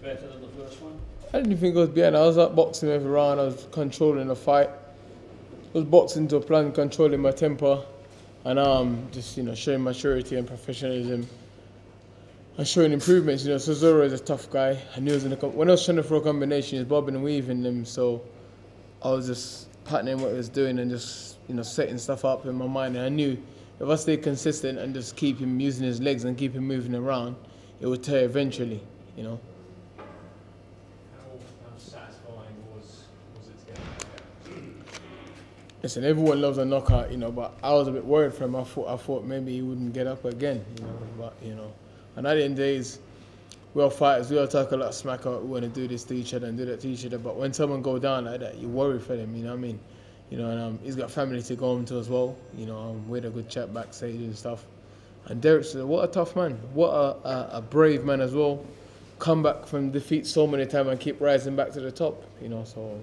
better than the first one? I didn't think it was better. I was out boxing every round. I was controlling the fight. I was boxing to a plan, controlling my temper, and just showing maturity and professionalism, and showing improvements. Chisora is a tough guy, and he was when I was trying to throw a combination, he was bobbing and weaving them. So I was just patterning what he was doing and just setting stuff up in my mind. And I knew if I stay consistent and just keep him using his legs and keep him moving around, it would tear eventually. How satisfying was it to get? Listen, everyone loves a knockout, but I was a bit worried for him. I thought maybe he wouldn't get up again, but and at the end of the days, we all fighters, we all talk a lot of smack about we want to do this to each other and do that to each other, but when someone go down like that, you worry for them, you know what I mean? And he's got family to go home to as well, we had a good chat backstage and stuff. And Dereck Chisora, what a tough man, what a brave man as well. Come back from defeat so many times and keep rising back to the top, so,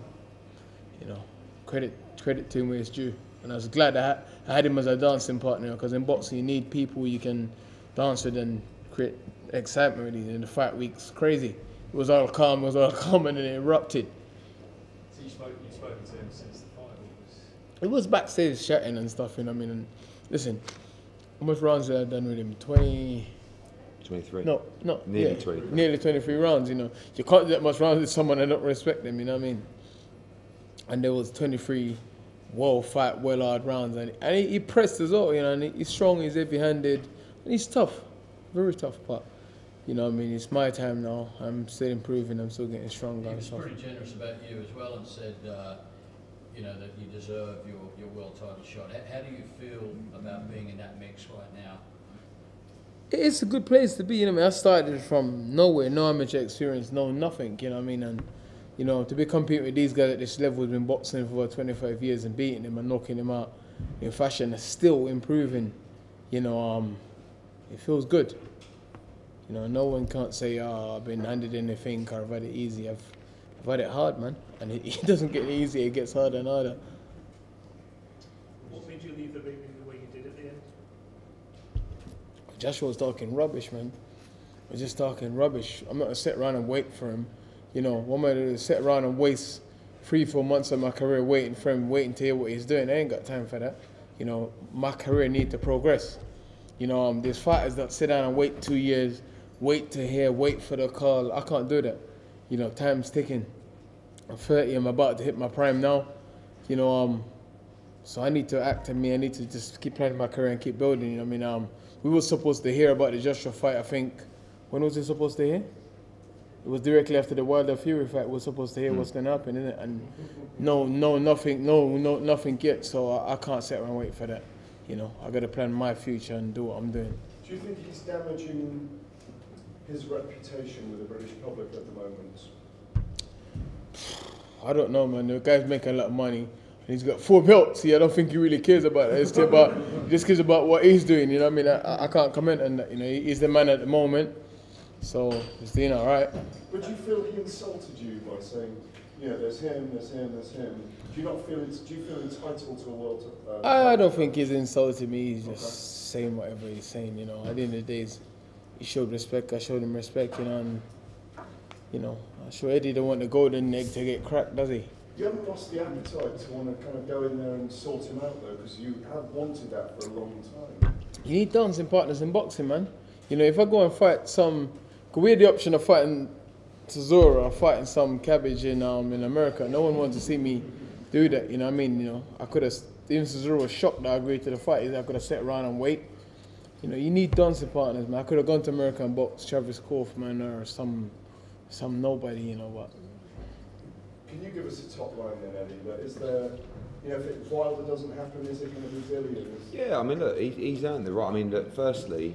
credit to him where it's due. And I was glad I had him as a dancing partner, because in boxing you need people you can dance with and create excitement really. In the fight week's crazy. It was all calm, and then it erupted. So you've spoken to him since the fight? It was backstage chatting and stuff, and listen, how much rounds did I done with him? 23. No. Nearly 20. Nearly 23 rounds, You can't do that much rounds with someone and not respect them, you know what I mean? And there was 23 well hard rounds, and he pressed as well, and he's strong, he's heavy-handed, and he's tough, very tough, but, it's my time now, I'm still improving, I'm still getting stronger. He was pretty generous about you as well and said, that you deserve your world title shot. How do you feel about being in that mix right now? It's a good place to be, I started from nowhere, no amateur experience, no nothing, and to be competing with these guys at this level who's been boxing for over 25 years and beating them and knocking them out in fashion and still improving, it feels good. No one can't say, I've been handed anything or I've had it easy. I've had it hard, man. And it doesn't get easier, it gets harder and harder. What made you leave the ring the way you did at the end? Joshua was talking rubbish, man. I was just talking rubbish. I'm not going to sit around and wait for him. One way to sit around and waste 3-4 months of my career waiting for him, waiting to hear what he's doing. I ain't got time for that. My career needs to progress. There's fighters that sit down and wait 2 years, wait to hear, wait for the call. I can't do that. Time's ticking. I'm 30, I'm about to hit my prime now. So I need to act on me. I need to just keep planning my career and keep building. We were supposed to hear about the Joshua fight, I think. When was it supposed to hear? It was directly after the Wilder Fury fight. We're supposed to hear what's going to happen, innit? And nothing yet. So I can't sit around and wait for that. I got to plan my future and do what I'm doing. Do you think he's damaging his reputation with the British public at the moment? I don't know, man. The guy's making a lot of money. And he's got 4 belts. See, I don't think he really cares about it. It's just cares about what he's doing. I can't comment on that. He's the man at the moment. So he's doing all right. But do you feel he insulted you by saying, there's him, there's him, there's him? Do you feel entitled to a world? I don't think he's insulted me. He's just saying whatever he's saying. At the end of the day, he showed respect. I showed him respect. And I'm sure Eddie don't want the golden egg to get cracked, does he? You haven't lost the appetite to want to kind of go in there and sort him out though, because you have wanted that for a long time. You need dancing partners in boxing, man. If I go and fight some. We had the option of fighting Chisora or fighting some cabbage in America. No one wanted to see me do that, I could have, even Chisora was shocked that I agreed to the fight. I could have sat around and wait. You need dancing partners, man. I could have gone to America and boxed Travis Kaufman or some nobody, but. Can you give us a top line then, Eddie? But is there, if Wilder doesn't happen, is it going to be Dillian? Yeah, look, he's earned the right. Look, firstly,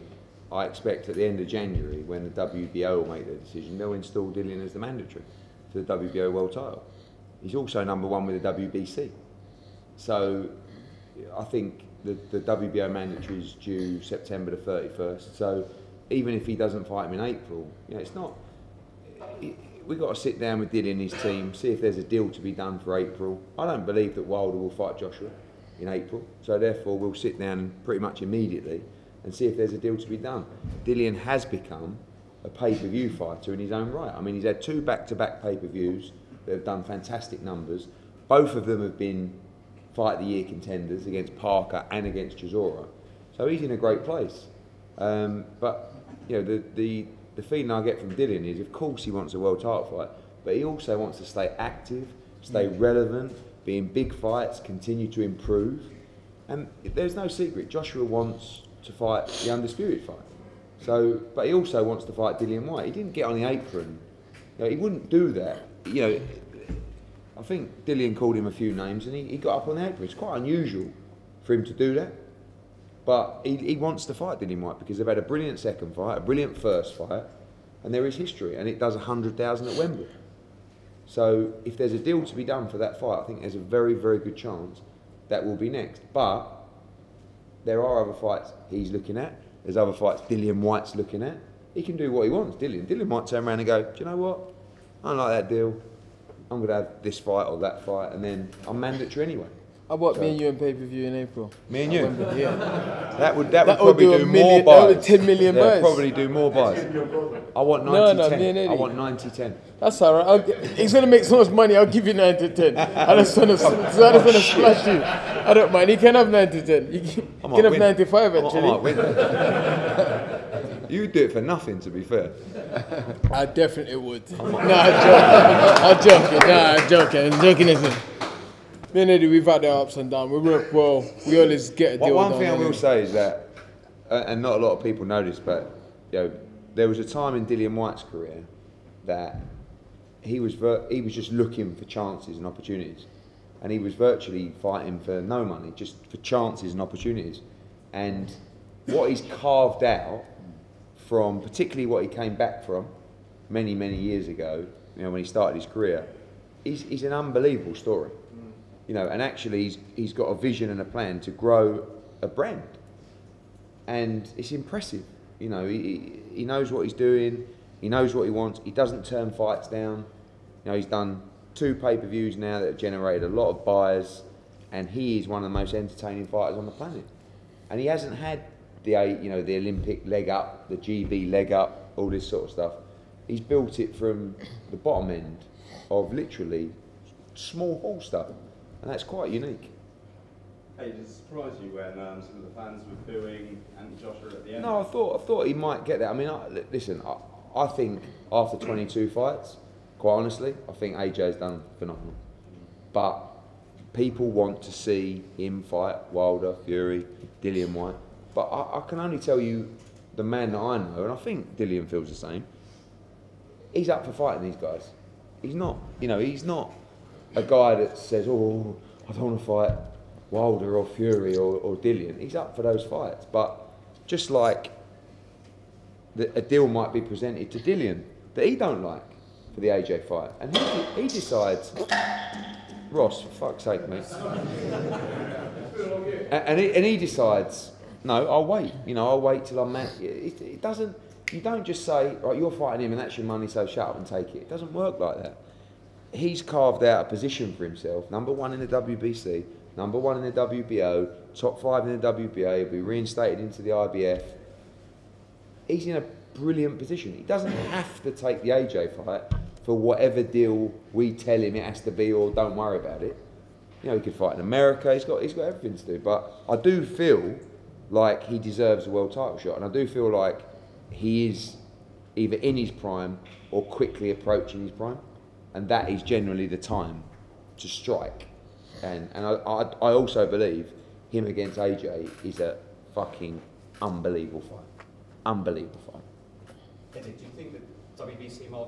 I expect at the end of January, when the WBO will make their decision, they'll install Dillian as the mandatory for the WBO world title. He's also #1 with the WBC. So I think the WBO mandatory is due September the 31st. So even if he doesn't fight him in April, it's not. We've got to sit down with Dillian and his team, see if there's a deal to be done for April. I don't believe that Wilder will fight Joshua in April. So therefore we'll sit down pretty much immediately and see if there's a deal to be done. Dillian has become a pay-per-view fighter in his own right. I mean, he's had 2 back-to-back pay-per-views that have done fantastic numbers. Both of them have been Fight of the Year contenders against Parker and against Chisora. So he's in a great place. But you know, the feeling I get from Dillian is, of course, he wants a world title fight, but he also wants to stay active, stay relevant, be in big fights, continue to improve. And there's no secret, Joshua wants to fight the undisputed fight. So, but he also wants to fight Dillian Whyte. He didn't get on the apron. You know, he wouldn't do that. You know, I think Dillian called him a few names and he got up on the apron. It's quite unusual for him to do that. But he wants to fight Dillian Whyte because they've had a brilliant second fight, a brilliant first fight, and there is history, and it does 100,000 at Wembley. So if there's a deal to be done for that fight, I think there's a very, very good chance that will be next. But there are other fights he's looking at. There's other fights Dillian Whyte's looking at. He can do what he wants, Dillian. Dillian might turn around and go, do you know what? I don't like that deal. I'm going to have this fight or that fight, and then I'm mandatory anyway. How about me and you in pay-per-view in April? Me and you? Yeah. That would probably do more buys. That would 10 million buys. That'd probably do more buys. I want 90-10. I want 90-10. That's all right. He's going to make so much money, I'll give you 9-10. I just want to splash you. I don't mind. He can have 9-10. You can have 95 actually. I might win. You would do it for nothing, to be fair. I definitely would. I'm joking. Listen. Me and Eddie, we've had our ups and downs. We work well. We always get a deal done. One thing I will say is that, and not a lot of people know this, but you know, there was a time in Dillian Whyte's career that he was just looking for chances and opportunities, and he was virtually fighting for no money, just for chances and opportunities. And what he's carved out from, particularly what he came back from many, many years ago, you know, when he started his career, is an unbelievable story. You know, and actually he's got a vision and a plan to grow a brand, and it's impressive. You know, he knows what he's doing, he knows what he wants. He doesn't turn fights down. You know, he's done 2 pay-per-views now that have generated a lot of buyers, and he is one of the most entertaining fighters on the planet. And he hasn't had the Olympic leg up, the GB leg up, all this sort of stuff. He's built it from the bottom end of literally small hall stuff. And that's quite unique. Hey, did it surprise you when some of the fans were booing and Joshua at the end? No, I thought he might get that. I mean, listen, I think after 22 fights, quite honestly, I think AJ's done phenomenal. But people want to see him fight Wilder, Fury, Dillian Whyte. But I can only tell you the man that I know, and I think Dillian feels the same. He's up for fighting these guys. He's not, you know, he's not a guy that says, oh, I don't want to fight Wilder or Fury or Dillian. He's up for those fights. But just like a deal might be presented to Dillian that he don't like for the AJ fight. And he decides, Ross, for fuck's sake, mate. and he decides, no, I'll wait. You know, I'll wait till I'm mad. It doesn't, you don't just say, right, you're fighting him and that's your money, so shut up and take it. It doesn't work like that. He's carved out a position for himself, #1 in the WBC, #1 in the WBO, top 5 in the WBA, he'll be reinstated into the IBF. He's in a brilliant position. He doesn't have to take the AJ fight for whatever deal we tell him it has to be, or don't worry about it. You know, he could fight in America, he's got everything to do. But I do feel like he deserves a world title shot, and I do feel like he is either in his prime or quickly approaching his prime. And that is generally the time to strike. And I also believe him against AJ is a fucking unbelievable fight. Unbelievable fight. Eddie, do you think that WBC might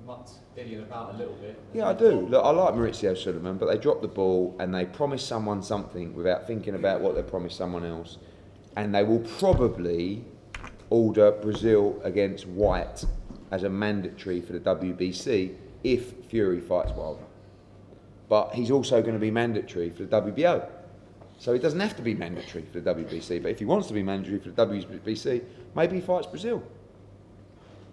mutt Dillian about a little bit? Yeah, I do. Look, I like Maurizio Sullivan, but they dropped the ball and they promised someone something without thinking about what they promised someone else. And they will probably order Brazil against Whyte as a mandatory for the WBC if Fury fights Wilder. But he's also going to be mandatory for the WBO. So he doesn't have to be mandatory for the WBC, but if he wants to be mandatory for the WBC, maybe he fights Brazil.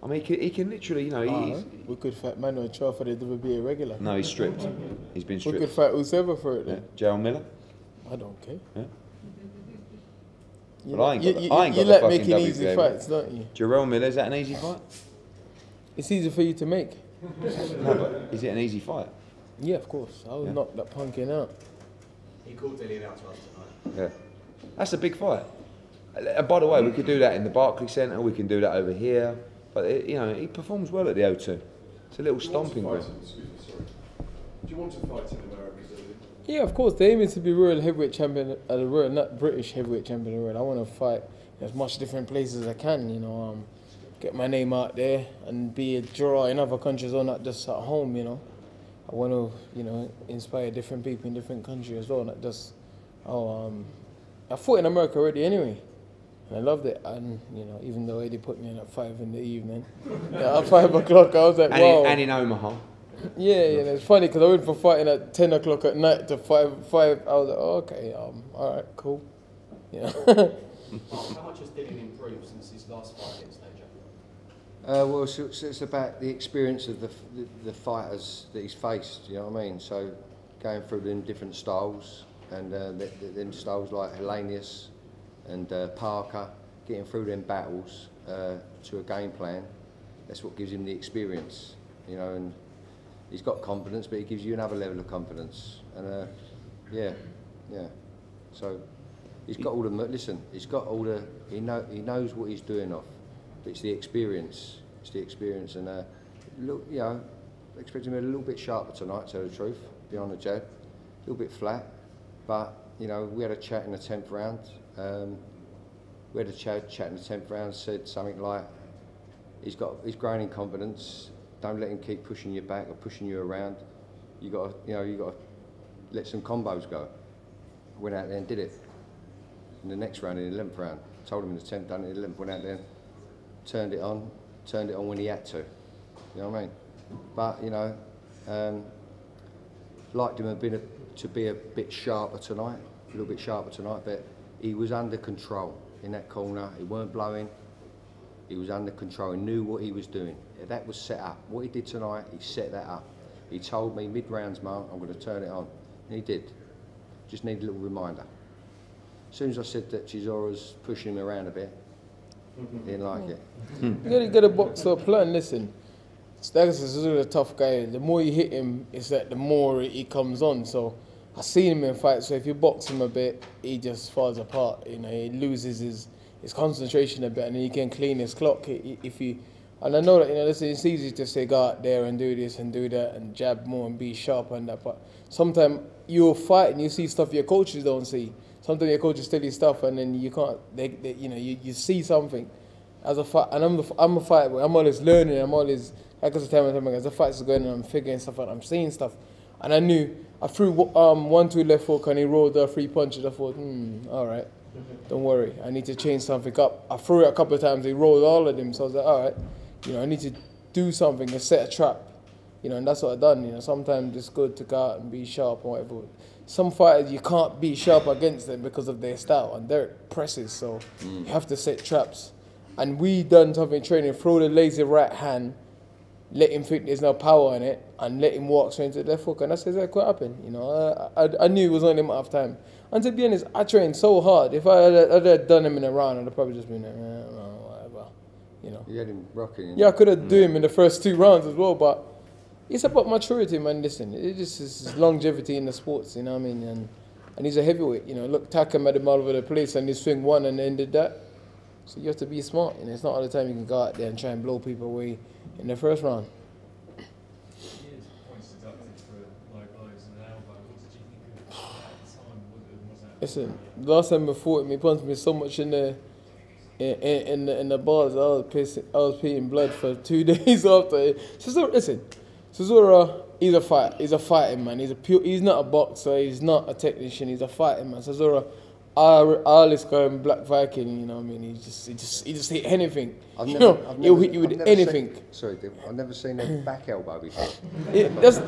I mean, he can literally, you know... we could fight Manuel Char for the WBA regular. No, he's stripped. He's been stripped. We could fight whoever for it then. Yeah. Gerald Miller? I don't care. Yeah. But I ain't got you the like fucking making easy WBA. fights, don't you? Jarrell Miller, is that an easy fight? It's easy for you to make. No, but is it an easy fight? Yeah, of course. I would knock that punkin out. He called Dillian out to us tonight. Yeah. That's a big fight. And by the way, we could do that in the Barclays Centre, we can do that over here. But, you know, he performs well at the O2. It's a little stomping ground. Excuse me, sorry. Do you want to fight in America, Dillian? Yeah, of course. They aim is to be world heavyweight champion, not British heavyweight champion of the world. I want to fight in as much different places as I can, you know, get my name out there and be a draw in other countries or not just at home, you know. I want to, you know, inspire different people in different countries as well, not just, I fought in America already anyway. And I loved it, and you know, even though Eddie put me in at 5 in the evening, at 5 o'clock, I was like, wow. And in Omaha. Yeah, it's funny because I went from fighting at 10 o'clock at night to 5. I was like, oh, okay, all right, cool. Yeah. How much has Dillian improved since his last fight against AJ? Well, so it's about the experience of the fighters that he's faced. You know what I mean? So going through them different styles and them styles like Hellenius and Parker, getting through them battles to a game plan. That's what gives him the experience. You know, and he's got confidence, but he gives you another level of confidence. And yeah. So he's got all the he's got all the he knows what he's doing off. But it's the experience. It's the experience, and look, you know, expect him to be a little bit sharper tonight. To tell the truth, behind the jab, a little bit flat. But you know, we had a chat in the 10th round. We had a chat in the 10th round. Said something like, he's growing in confidence. Don't let him keep pushing you back or pushing you around. You got to let some combos go. Went out there and did it. In the next round, in the 11th round, told him in the 10th, done it in the 11th. Went out there, turned it on when he had to. You know what I mean? But you know, liked him to be a bit sharper tonight, a little bit sharper tonight. But he was under control in that corner. He weren't blowing. He was under control. He knew what he was doing. That was set up. What he did tonight, he set that up. He told me mid-rounds, Mark, I'm going to turn it on. And he did. Just need a little reminder. As soon as I said that Chisora's pushing him around a bit, he didn't like it. You got to box or plan. Listen, Staggers is a tough guy. The more you hit him, it's like the more he comes on. So I've seen him in fights. So if you box him a bit, he just falls apart. You know, he loses his concentration a bit, and then he can clean his clock if you. And I know that, you know, it's easy to say go out there and do this and do that and jab more and be sharp and that. But sometimes you'll fight and you see stuff your coaches don't see. Sometimes your coaches tell you stuff and then you can't. You know, you see something as a fight. And I'm a fighter. I'm always learning. I'm always, like I tell me, as the fight's going on, I'm figuring stuff out. I'm seeing stuff, and I knew I threw 1-2 left hook and he rolled 3 punches. I thought, all right, don't worry. I need to change something up. I threw it a couple of times. He rolled all of them. So I was like, all right. You know, I need to do something and set a trap. You know, and that's what I've done. You know, sometimes it's good to go out and be sharp or whatever. Some fighters, you can't be sharp against them because of their style, and Dereck presses, so you have to set traps. And we done something training, throw the lazy right hand, let him think there's no power in it, and let him walk straight into the left hook, and that's exactly what happened. You know, I knew it was only a matter of time. And to be honest, I trained so hard. If I had done him in a round, I'd have probably just been like, whatever. You know. You had him rocking. Yeah, I could have done him in the first 2 rounds as well, but it's about maturity, man. Listen, it just is longevity in the sports, you know what I mean? And he's a heavyweight, you know. Look, Takam had him all over the place and he swing one and ended that. So you have to be smart, you know. It's not all the time you can go out there and try and blow people away in the first round. Listen, the last time I fought him, he punched me so much in the balls, I was peeing blood for 2 days after. So listen, Chisora, he's a fighting man. He's not a boxer. He's not a technician. He's a fighting man. Chisora, I always call him Black Viking. You know what I mean? He just hit anything. He'll hit you with anything. I've never seen a back elbow before. This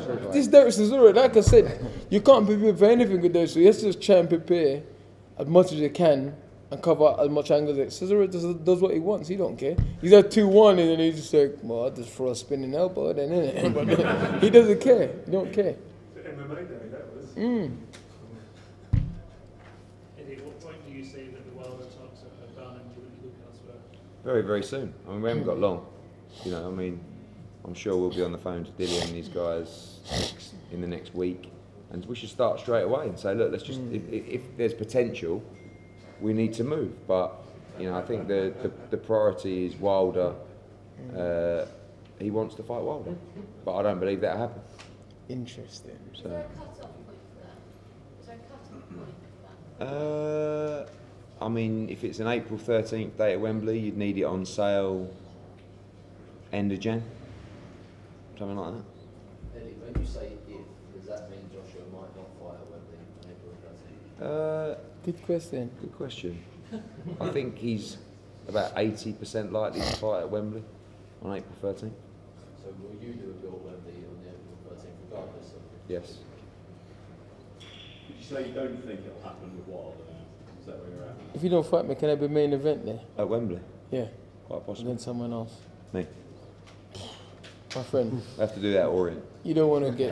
Dereck Chisora, like I said, you can't prepare for anything with this. So you have to just try and prepare as much as you can and cover as much angles as Chisora does what he wants. He don't care. He's at 2-1 and then he's just like, well, I'll just throw a spinning elbow then, innit? But he doesn't care. He don't care. The MMA day, that was. Eddie, at what point do you you see that the Wilder talks are done and you would look elsewhere? Very, very soon. I mean, we haven't got long. You know, I mean, I'm sure we'll be on the phone to Dillian and these guys in the next week, and we should start straight away and say, look, let's just, if there's potential, we need to move. But you know, I think the priority is Wilder. He wants to fight Wilder, but I don't believe that'll happen. Interesting. Is there a cut-off point for that? Is there a cut-off point for that? I mean, if it's an April 13th date at Wembley, you'd need it on sale end of Jan, something like that. Eddie, when you say if, does that mean Joshua might not fight at Wembley on April 13th? Good question. Good question. I think he's about 80% likely to fight at Wembley on April 13th. So will you do a bill at Wembley on the April 13th regardless of... Yes. Would you say you don't think it'll happen with Wilder? Is that where you're at? If you don't fight me, can I be main event there? At Wembley? Yeah. Quite possible. Against someone else. Me. My friend. I have to do that at Orient. You don't want to get...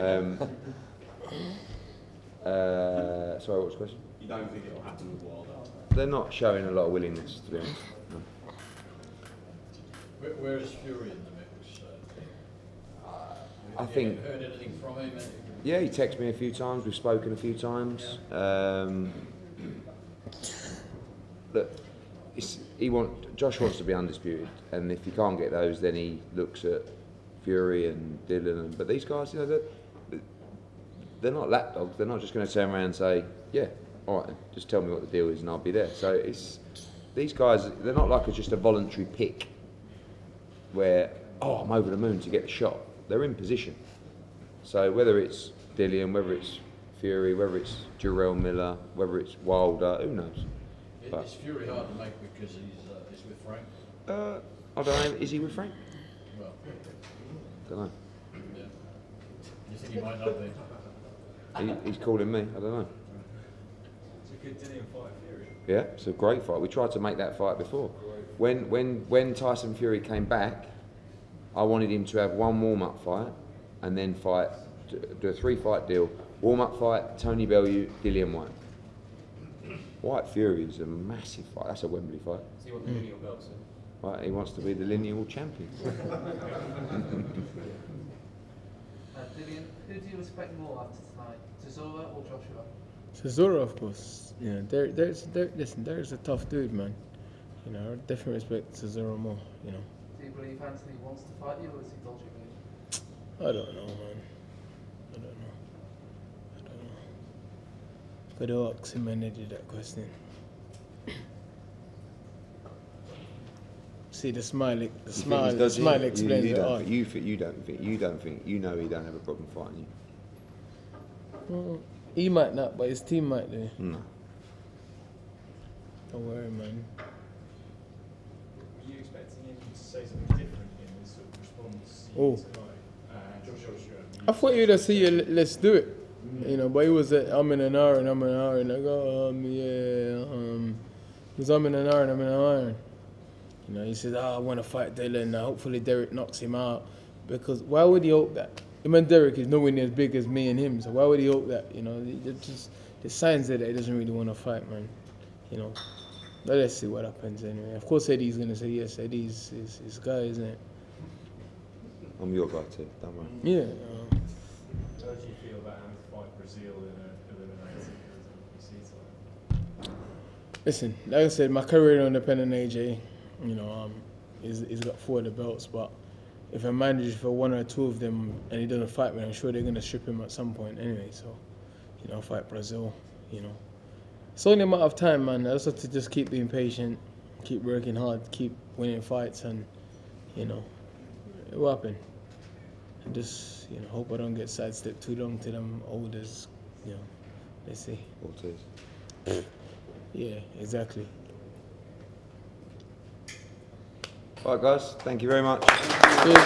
sorry, what was the question? You don't think it'll happen with Wilder? They're not showing a lot of willingness, to be honest. No. Where is Fury in the mix? I Have think... you heard anything from him? Yeah, he texted me a few times, we've spoken a few times. Look, Josh wants to be undisputed, and if he can't get those, then he looks at Fury and Dillian. But these guys, you know, they're not lapdogs. They're not just going to turn around and say, yeah, all right, just tell me what the deal is and I'll be there. So it's these guys, they're not like just a voluntary pick where, oh, I'm over the moon to get the shot. They're in position. So whether it's Dillian, whether it's Fury, whether it's Jarrell Miller, whether it's Wilder, who knows? Is Fury hard to make because he's with Frank? I don't know. Is he with Frank? Well, Don't know. yeah. You think he might not be? He's calling me. I don't know. It's a good Dillian fight, Fury. Yeah, it's a great fight. We tried to make that fight before. When Tyson Fury came back, I wanted him to have one warm-up fight and then fight, do a 3-fight deal. Warm-up fight, Tony Bellew, Dillian Whyte. Whyte Fury is a massive fight. That's a Wembley fight. So you want the lineal belt soon? Right, he wants to be the lineal champion. Dillian, who do you respect more after tonight, Chisora or Joshua? Chisora, of course. You know, listen, Derek's a tough dude, man. You know, I definitely respect Chisora more, you know. Do you believe Anthony wants to fight you, or has he told you? I don't know, man. I don't know. Got to ask him and did that question. See the smile explains it all. You don't think he don't have a problem fighting you. Well, he might not, but his team might do. No. Don't worry, man. Were you expecting him to say something different in his sort of response tonight? Joshua. I thought you'd have said, yeah, let's do it. You know, but he was I'm in an hour, and I go, he was I'm in an hour, and I'm in an hour. You know, he said, I want to fight Dillian, hopefully Dereck knocks him out. Because why would he hope that? I mean, Dereck is nowhere near as big as me and him, so why would he hope that? You know, just the signs there that he doesn't really want to fight, man. You know, but let's see what happens anyway. Of course, Eddie's going to say yes. Eddie's his guy, isn't it? I'm your guy too, don't worry. Yeah. How do you feel about having to fight Brazil in an eliminator title? Listen, like I said, my career on the pen and AJ, you know, he's got 4 of the belts, but if I manage for 1 or 2 of them and he doesn't fight me, I'm sure they're going to strip him at some point anyway. So, you know, I'll fight Brazil, you know. It's only a matter of time, man. I just have to just keep being patient, keep working hard, keep winning fights, and, you know, it will happen. And just, you know, hope I don't get sidestepped too long till I'm old as, you know, let's see. Ortiz. Yeah, exactly. All right, guys, thank you very much. Cheers.